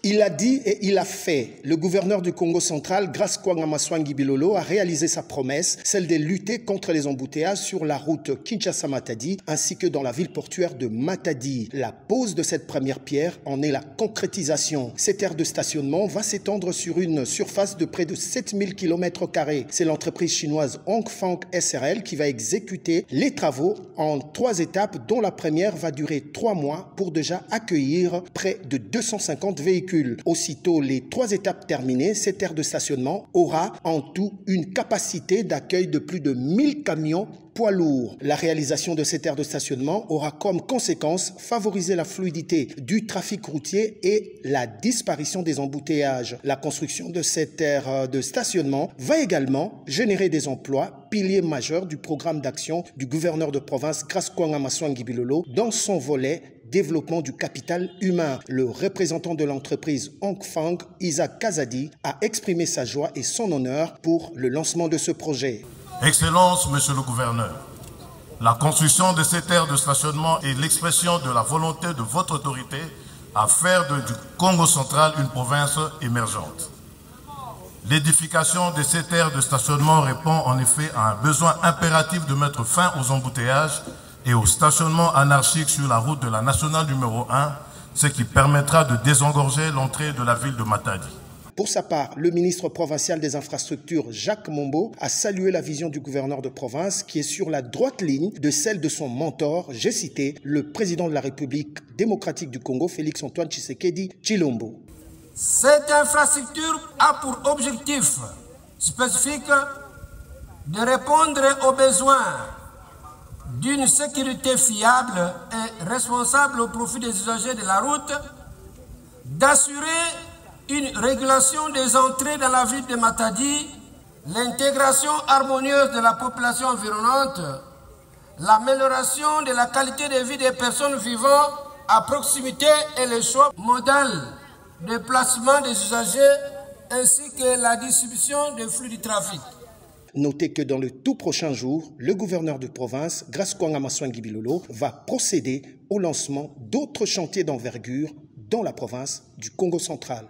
Il a dit et il a fait. Le gouverneur du Congo central, Grace Kwanga Maswangi Bilolo, a réalisé sa promesse, celle de lutter contre les embouteillages sur la route Kinshasa-Matadi ainsi que dans la ville portuaire de Matadi. La pose de cette première pierre en est la concrétisation. Cette aire de stationnement va s'étendre sur une surface de près de 7000 km². C'est l'entreprise chinoise Hongfang SRL qui va exécuter les travaux en 3 étapes dont la première va durer 3 mois pour déjà accueillir près de 250 véhicules. Aussitôt les 3 étapes terminées, cette aire de stationnement aura en tout une capacité d'accueil de plus de 1000 camions poids lourds. La réalisation de cette aire de stationnement aura comme conséquence favoriser la fluidité du trafic routier et la disparition des embouteillages. La construction de cette aire de stationnement va également générer des emplois, pilier majeur du programme d'action du gouverneur de province Grace Kwanga Maswangi Bilolo dans son volet développement du capital humain. Le représentant de l'entreprise Hongfang, Isaac Kazadi, a exprimé sa joie et son honneur pour le lancement de ce projet. Excellence, Monsieur le Gouverneur, la construction de cette aire de stationnement est l'expression de la volonté de votre autorité à faire du Congo central une province émergente. L'édification de cette aire de stationnement répond en effet à un besoin impératif de mettre fin aux embouteillages et au stationnement anarchique sur la route de la nationale numéro 1, ce qui permettra de désengorger l'entrée de la ville de Matadi. Pour sa part, le ministre provincial des infrastructures, Jacques Mombo, a salué la vision du gouverneur de province qui est sur la droite ligne de celle de son mentor, j'ai cité, le président de la République démocratique du Congo, Félix-Antoine Tshisekedi Tshilombo. Cette infrastructure a pour objectif spécifique de répondre aux besoins d'une sécurité fiable et responsable au profit des usagers de la route, d'assurer une régulation des entrées dans la ville de Matadi, l'intégration harmonieuse de la population environnante, l'amélioration de la qualité de vie des personnes vivant à proximité et le choix modal de placement des usagers ainsi que la distribution des flux du trafic. Notez que dans le tout prochain jour, le gouverneur de province, Grace Kwanga Maswangi Bilolo, va procéder au lancement d'autres chantiers d'envergure dans la province du Congo central.